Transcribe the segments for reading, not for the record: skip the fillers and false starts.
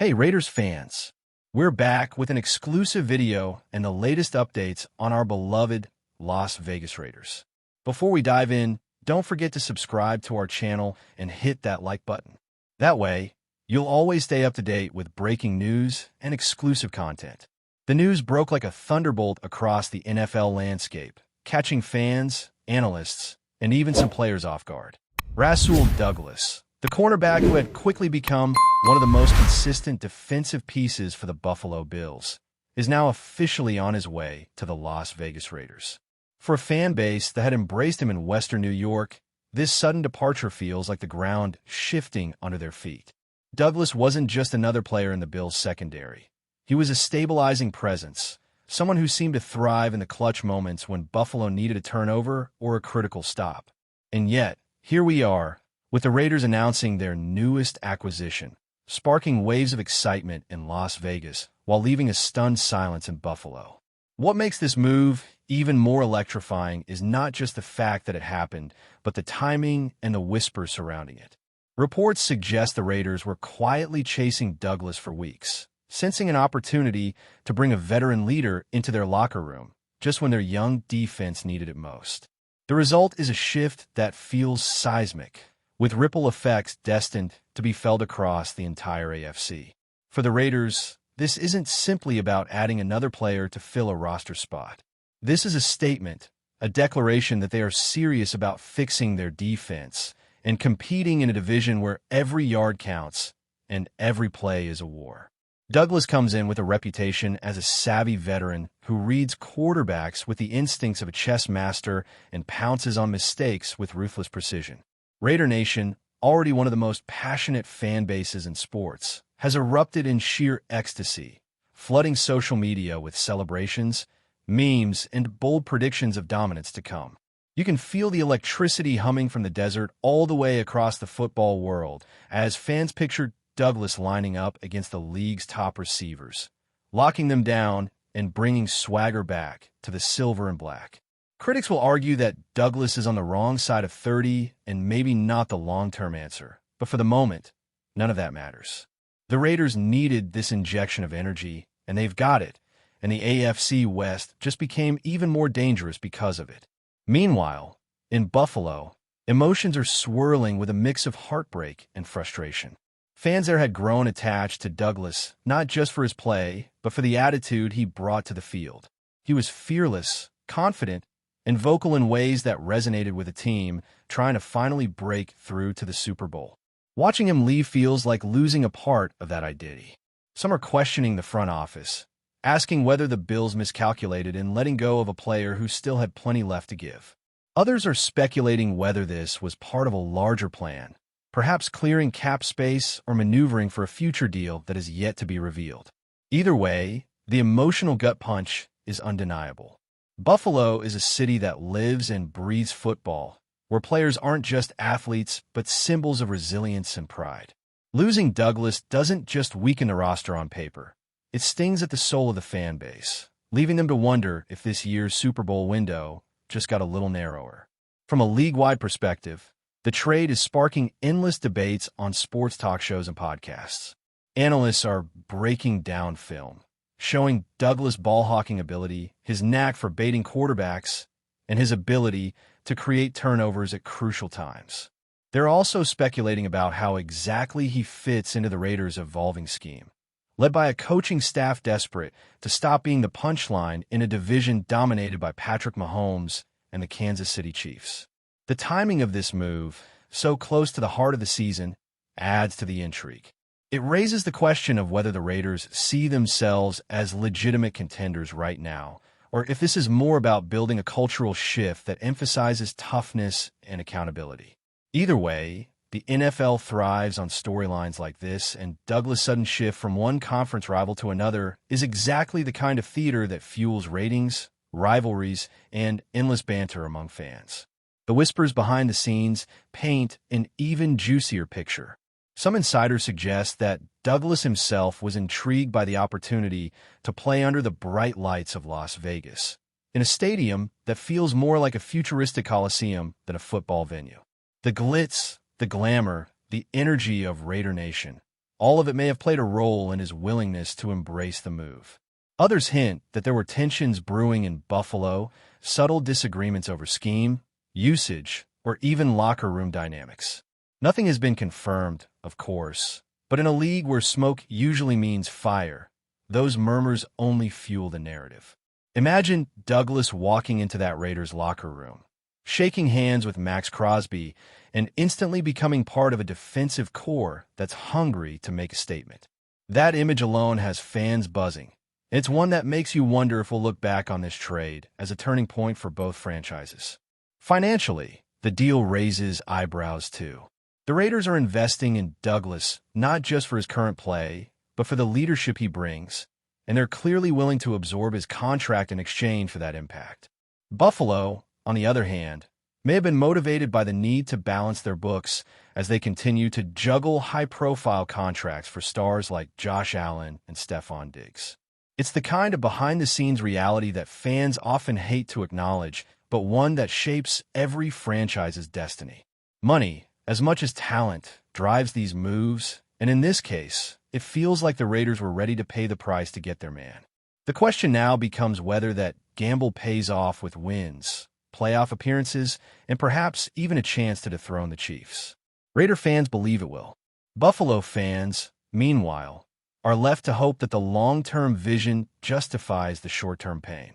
Hey Raiders fans, we're back with an exclusive video and the latest updates on our beloved Las Vegas Raiders. Before we dive in, don't forget to subscribe to our channel and hit that like button. That way, you'll always stay up to date with breaking news and exclusive content. The news broke like a thunderbolt across the NFL landscape, catching fans, analysts, and even some players off guard. Rasul Douglas, the cornerback who had quickly become one of the most consistent defensive pieces for the Buffalo Bills, is now officially on his way to the Las Vegas Raiders. For a fan base that had embraced him in Western New York, this sudden departure feels like the ground shifting under their feet. Douglas wasn't just another player in the Bills' secondary. He was a stabilizing presence, someone who seemed to thrive in the clutch moments when Buffalo needed a turnover or a critical stop. And yet, here we are, with the Raiders announcing their newest acquisition, sparking waves of excitement in Las Vegas while leaving a stunned silence in Buffalo. What makes this move even more electrifying is not just the fact that it happened, but the timing and the whispers surrounding it. Reports suggest the Raiders were quietly chasing Douglas for weeks, sensing an opportunity to bring a veteran leader into their locker room just when their young defense needed it most. The result is a shift that feels seismic, with ripple effects destined to be felt across the entire AFC. For the Raiders, this isn't simply about adding another player to fill a roster spot. This is a statement, a declaration that they are serious about fixing their defense and competing in a division where every yard counts and every play is a war. Douglas comes in with a reputation as a savvy veteran who reads quarterbacks with the instincts of a chess master and pounces on mistakes with ruthless precision. Raider Nation, already one of the most passionate fan bases in sports, has erupted in sheer ecstasy, flooding social media with celebrations, memes, and bold predictions of dominance to come. You can feel the electricity humming from the desert all the way across the football world as fans picture Douglas lining up against the league's top receivers, locking them down and bringing swagger back to the silver and black. Critics will argue that Douglas is on the wrong side of 30 and maybe not the long-term answer, but for the moment, none of that matters. The Raiders needed this injection of energy, and they've got it, and the AFC West just became even more dangerous because of it. Meanwhile, in Buffalo, emotions are swirling with a mix of heartbreak and frustration. Fans there had grown attached to Douglas, not just for his play, but for the attitude he brought to the field. He was fearless, confident, and vocal in ways that resonated with a team trying to finally break through to the Super Bowl. Watching him leave feels like losing a part of that identity. Some are questioning the front office, asking whether the Bills miscalculated in letting go of a player who still had plenty left to give. Others are speculating whether this was part of a larger plan, perhaps clearing cap space or maneuvering for a future deal that is yet to be revealed. Either way, the emotional gut punch is undeniable. Buffalo is a city that lives and breathes football, where players aren't just athletes but symbols of resilience and pride. Losing Douglas doesn't just weaken the roster on paper. It stings at the soul of the fan base, leaving them to wonder if this year's Super Bowl window just got a little narrower. From a league-wide perspective, the trade is sparking endless debates on sports talk shows and podcasts. Analysts are breaking down film, showing Douglas' ball-hawking ability, his knack for baiting quarterbacks, and his ability to create turnovers at crucial times. They're also speculating about how exactly he fits into the Raiders' evolving scheme, led by a coaching staff desperate to stop being the punchline in a division dominated by Patrick Mahomes and the Kansas City Chiefs. The timing of this move, so close to the heart of the season, adds to the intrigue. It raises the question of whether the Raiders see themselves as legitimate contenders right now, or if this is more about building a cultural shift that emphasizes toughness and accountability. Either way, the NFL thrives on storylines like this, and Douglas' sudden shift from one conference rival to another is exactly the kind of theater that fuels ratings, rivalries, and endless banter among fans. The whispers behind the scenes paint an even juicier picture. Some insiders suggest that Douglas himself was intrigued by the opportunity to play under the bright lights of Las Vegas, in a stadium that feels more like a futuristic coliseum than a football venue. The glitz, the glamour, the energy of Raider Nation, all of it may have played a role in his willingness to embrace the move. Others hint that there were tensions brewing in Buffalo, subtle disagreements over scheme, usage, or even locker room dynamics. Nothing has been confirmed, of course, but in a league where smoke usually means fire, those murmurs only fuel the narrative. Imagine Douglas walking into that Raiders locker room, shaking hands with Max Crosby, and instantly becoming part of a defensive core that's hungry to make a statement. That image alone has fans buzzing. It's one that makes you wonder if we'll look back on this trade as a turning point for both franchises. Financially, the deal raises eyebrows too. The Raiders are investing in Douglas not just for his current play, but for the leadership he brings, and they're clearly willing to absorb his contract in exchange for that impact. Buffalo, on the other hand, may have been motivated by the need to balance their books as they continue to juggle high-profile contracts for stars like Josh Allen and Stephon Diggs. It's the kind of behind-the-scenes reality that fans often hate to acknowledge, but one that shapes every franchise's destiny. Money, as much as talent, drives these moves, and in this case, it feels like the Raiders were ready to pay the price to get their man. The question now becomes whether that gamble pays off with wins, playoff appearances, and perhaps even a chance to dethrone the Chiefs. Raider fans believe it will. Buffalo fans, meanwhile, are left to hope that the long-term vision justifies the short-term pain.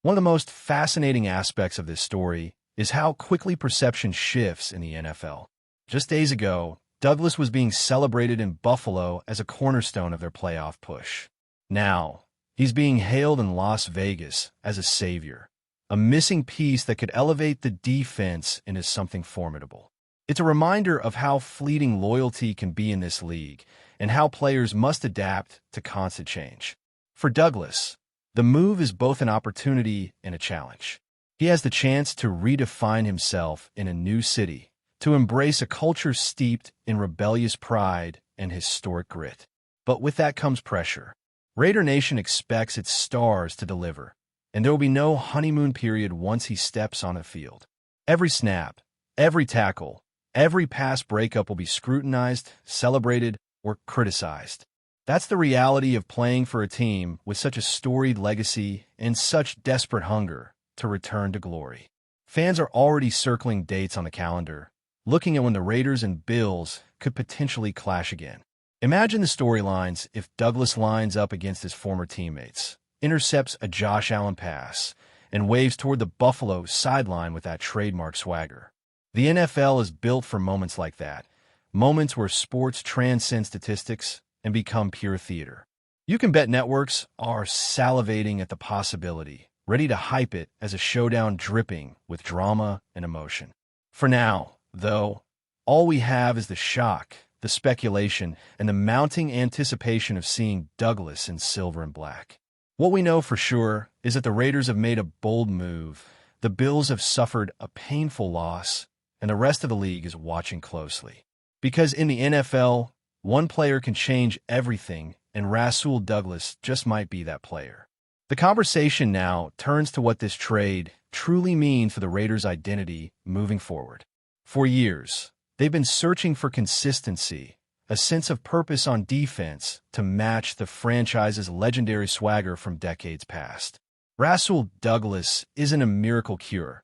One of the most fascinating aspects of this story is how quickly perception shifts in the NFL. Just days ago, Douglas was being celebrated in Buffalo as a cornerstone of their playoff push. Now, he's being hailed in Las Vegas as a savior, a missing piece that could elevate the defense into something formidable. It's a reminder of how fleeting loyalty can be in this league and how players must adapt to constant change. For Douglas, the move is both an opportunity and a challenge. He has the chance to redefine himself in a new city, to embrace a culture steeped in rebellious pride and historic grit. But with that comes pressure. Raider Nation expects its stars to deliver, and there will be no honeymoon period once he steps on the field. Every snap, every tackle, every pass breakup will be scrutinized, celebrated, or criticized. That's the reality of playing for a team with such a storied legacy and such desperate hunger to return to glory. Fans are already circling dates on the calendar, looking at when the Raiders and Bills could potentially clash again. Imagine the storylines if Douglas lines up against his former teammates, intercepts a Josh Allen pass, and waves toward the Buffalo sideline with that trademark swagger. The NFL is built for moments like that, moments where sports transcend statistics and become pure theater. You can bet networks are salivating at the possibility, ready to hype it as a showdown dripping with drama and emotion. For now, though, all we have is the shock, the speculation, and the mounting anticipation of seeing Douglas in silver and black. What we know for sure is that the Raiders have made a bold move, the Bills have suffered a painful loss, and the rest of the league is watching closely. Because in the NFL, one player can change everything, and Rasul Douglas just might be that player. The conversation now turns to what this trade truly means for the Raiders' identity moving forward. For years, they've been searching for consistency, a sense of purpose on defense to match the franchise's legendary swagger from decades past. Rasul Douglas isn't a miracle cure,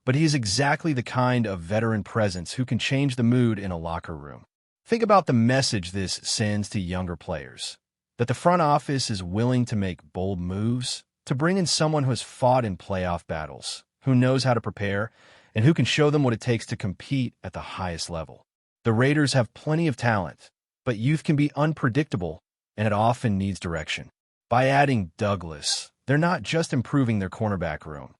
but he is exactly the kind of veteran presence who can change the mood in a locker room. Think about the message this sends to younger players, that the front office is willing to make bold moves, to bring in someone who has fought in playoff battles, who knows how to prepare, and who can show them what it takes to compete at the highest level. The Raiders have plenty of talent, but youth can be unpredictable, and it often needs direction. By adding Douglas, they're not just improving their cornerback room,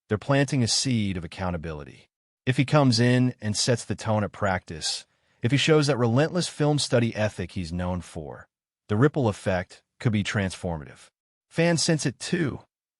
they're planting a seed of accountability. If he comes in and sets the tone at practice, if he shows that relentless film study ethic he's known for, the ripple effect could be transformative. Fans sense it too.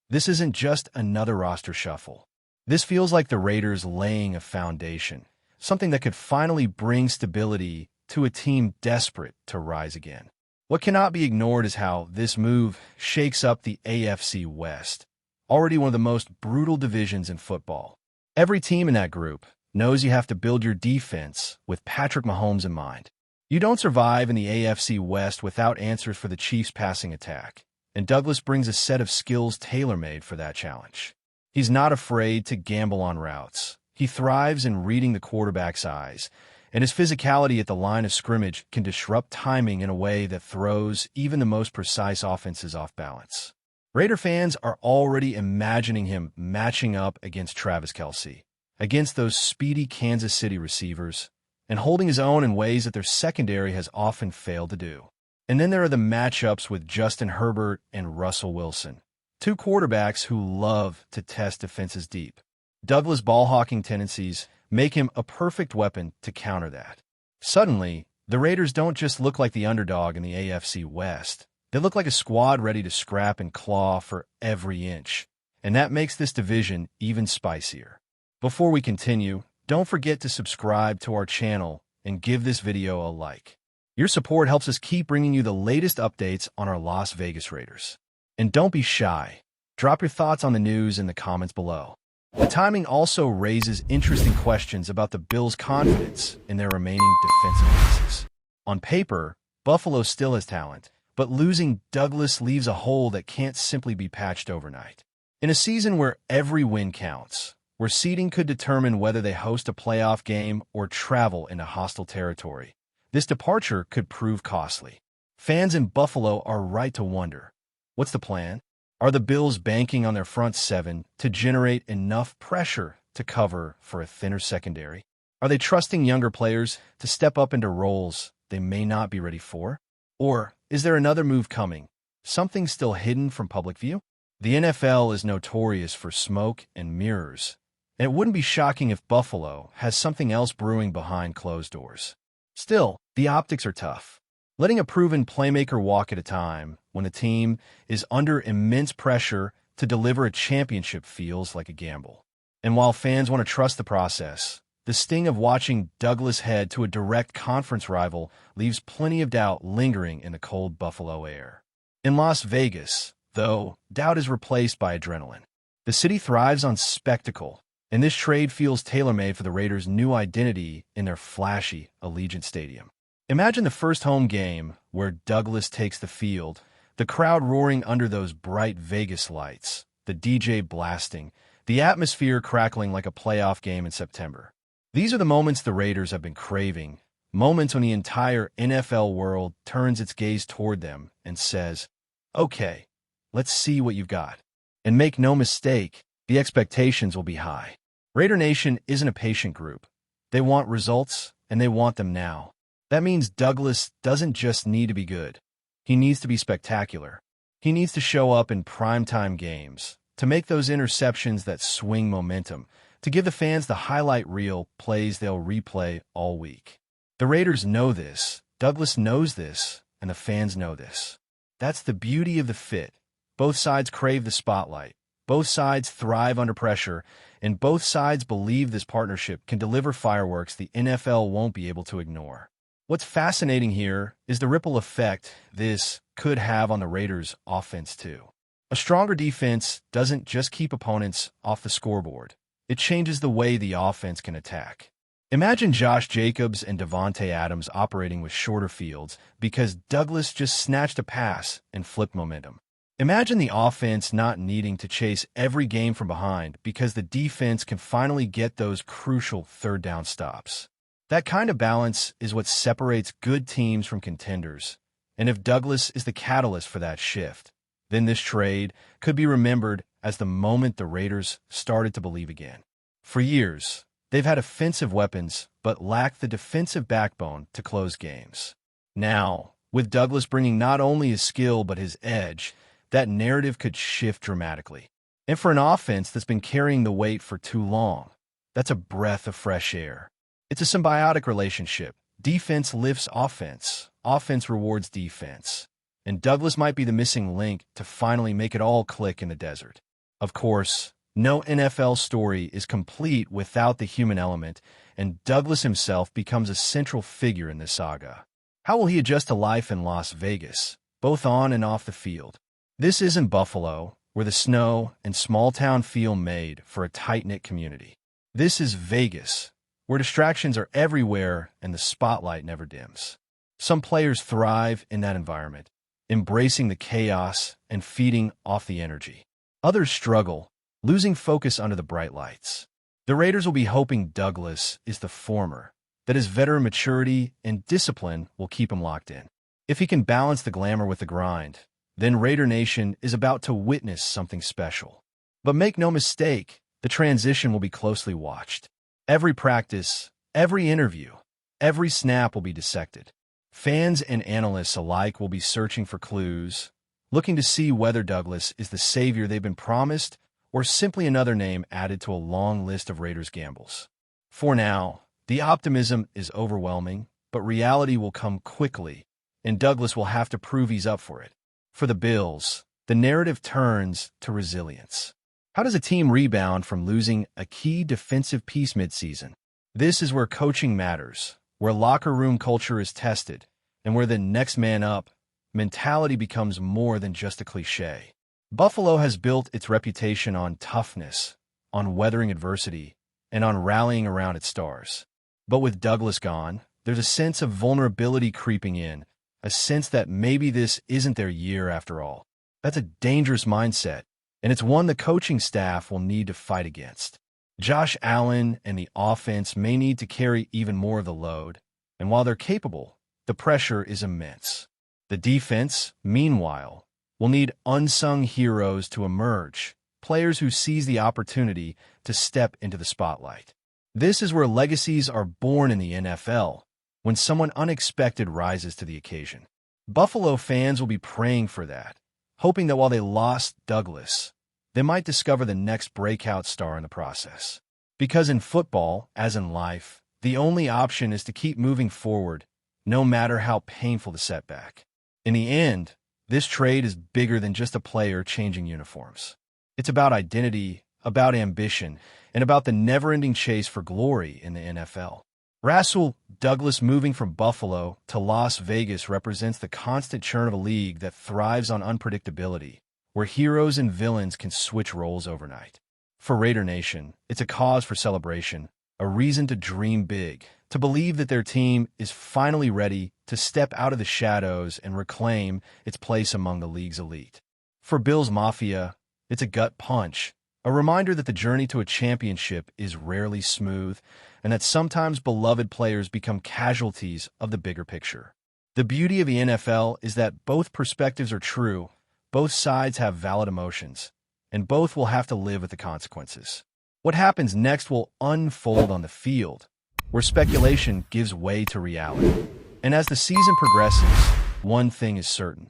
This isn't just another roster shuffle. This feels like the Raiders laying a foundation, something that could finally bring stability to a team desperate to rise again. What cannot be ignored is how this move shakes up the AFC West, already one of the most brutal divisions in football. Every team in that group knows you have to build your defense with Patrick Mahomes in mind. You don't survive in the AFC West without answers for the Chiefs' passing attack, and Douglas brings a set of skills tailor-made for that challenge. He's not afraid to gamble on routes. He thrives in reading the quarterback's eyes, and his physicality at the line of scrimmage can disrupt timing in a way that throws even the most precise offenses off balance. Raider fans are already imagining him matching up against Travis Kelce, against those speedy Kansas City receivers, and holding his own in ways that their secondary has often failed to do. And then there are the matchups with Justin Herbert and Russell Wilson, two quarterbacks who love to test defenses deep. Douglas' ball-hawking tendencies make him a perfect weapon to counter that. Suddenly, the Raiders don't just look like the underdog in the AFC West. They look like a squad ready to scrap and claw for every inch, and that makes this division even spicier. Before we continue, don't forget to subscribe to our channel and give this video a like. Your support helps us keep bringing you the latest updates on our Las Vegas Raiders. And don't be shy. Drop your thoughts on the news in the comments below. The timing also raises interesting questions about the Bills' confidence in their remaining defensive pieces. On paper, Buffalo still has talent, but losing Douglas leaves a hole that can't simply be patched overnight. In a season where every win counts, where seeding could determine whether they host a playoff game or travel into hostile territory, this departure could prove costly. Fans in Buffalo are right to wonder, what's the plan? Are the Bills banking on their front seven to generate enough pressure to cover for a thinner secondary? Are they trusting younger players to step up into roles they may not be ready for? Or is there another move coming, something still hidden from public view? The NFL is notorious for smoke and mirrors, and it wouldn't be shocking if Buffalo has something else brewing behind closed doors. Still, the optics are tough. Letting a proven playmaker walk at a time when the team is under immense pressure to deliver a championship feels like a gamble. And while fans want to trust the process, the sting of watching Douglas head to a direct conference rival leaves plenty of doubt lingering in the cold Buffalo air. In Las Vegas, though, doubt is replaced by adrenaline. The city thrives on spectacle, and this trade feels tailor-made for the Raiders' new identity in their flashy Allegiant Stadium. Imagine the first home game where Douglas takes the field, the crowd roaring under those bright Vegas lights, the DJ blasting, the atmosphere crackling like a playoff game in September. These are the moments the Raiders have been craving, moments when the entire NFL world turns its gaze toward them and says, "Okay, let's see what you've got." And make no mistake, the expectations will be high. Raider Nation isn't a patient group. They want results, and they want them now. That means Douglas doesn't just need to be good. He needs to be spectacular. He needs to show up in primetime games, to make those interceptions that swing momentum, to give the fans the highlight reel plays they'll replay all week. The Raiders know this, Douglas knows this, and the fans know this. That's the beauty of the fit. Both sides crave the spotlight. Both sides thrive under pressure, and both sides believe this partnership can deliver fireworks the NFL won't be able to ignore. What's fascinating here is the ripple effect this could have on the Raiders' offense, too. A stronger defense doesn't just keep opponents off the scoreboard. It changes the way the offense can attack. Imagine Josh Jacobs and Davante Adams operating with shorter fields because Douglas just snatched a pass and flipped momentum. Imagine the offense not needing to chase every game from behind because the defense can finally get those crucial third-down stops. That kind of balance is what separates good teams from contenders, and if Douglas is the catalyst for that shift, then this trade could be remembered as the moment the Raiders started to believe again. For years, they've had offensive weapons but lacked the defensive backbone to close games. Now, with Douglas bringing not only his skill but his edge, that narrative could shift dramatically. And for an offense that's been carrying the weight for too long, that's a breath of fresh air. It's a symbiotic relationship. Defense lifts offense. Offense rewards defense. And Douglas might be the missing link to finally make it all click in the desert. Of course, no NFL story is complete without the human element, and Douglas himself becomes a central figure in this saga. How will he adjust to life in Las Vegas, both on and off the field? This isn't Buffalo, where the snow and small-town feel made for a tight-knit community. This is Vegas, where distractions are everywhere and the spotlight never dims. Some players thrive in that environment, embracing the chaos and feeding off the energy. Others struggle, losing focus under the bright lights. The Raiders will be hoping Douglas is the former, that his veteran maturity and discipline will keep him locked in. If he can balance the glamour with the grind, then Raider Nation is about to witness something special. But make no mistake, the transition will be closely watched. Every practice, every interview, every snap will be dissected. Fans and analysts alike will be searching for clues, looking to see whether Douglas is the savior they've been promised or simply another name added to a long list of Raiders gambles. For now, the optimism is overwhelming, but reality will come quickly, and Douglas will have to prove he's up for it. For the Bills, the narrative turns to resilience. How does a team rebound from losing a key defensive piece midseason? This is where coaching matters, where locker room culture is tested, and where the next man up mentality becomes more than just a cliche. Buffalo has built its reputation on toughness, on weathering adversity, and on rallying around its stars. But with Douglas gone, there's a sense of vulnerability creeping in, a sense that maybe this isn't their year after all. That's a dangerous mindset, and it's one the coaching staff will need to fight against. Josh Allen and the offense may need to carry even more of the load, and while they're capable, the pressure is immense. The defense, meanwhile, will need unsung heroes to emerge, players who seize the opportunity to step into the spotlight. This is where legacies are born in the NFL, when someone unexpected rises to the occasion. Buffalo fans will be praying for that, hoping that while they lost Douglas, they might discover the next breakout star in the process. Because in football, as in life, the only option is to keep moving forward, no matter how painful the setback. In the end, this trade is bigger than just a player changing uniforms. It's about identity, about ambition, and about the never-ending chase for glory in the NFL. Rasul Douglas moving from Buffalo to Las Vegas represents the constant churn of a league that thrives on unpredictability, where heroes and villains can switch roles overnight. For Raider Nation, it's a cause for celebration, a reason to dream big, to believe that their team is finally ready to step out of the shadows and reclaim its place among the league's elite. For Bills Mafia, it's a gut punch, a reminder that the journey to a championship is rarely smooth, and that sometimes beloved players become casualties of the bigger picture. The beauty of the NFL is that both perspectives are true, both sides have valid emotions, and both will have to live with the consequences. What happens next will unfold on the field, where speculation gives way to reality. And as the season progresses, one thing is certain.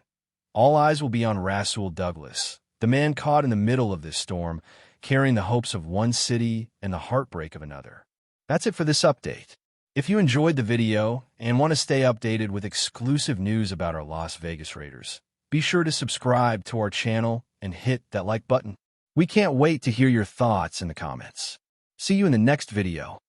All eyes will be on Rasul Douglas, the man caught in the middle of this storm, carrying the hopes of one city and the heartbreak of another. That's it for this update. If you enjoyed the video and want to stay updated with exclusive news about our Las Vegas Raiders, be sure to subscribe to our channel and hit that like button. We can't wait to hear your thoughts in the comments. See you in the next video.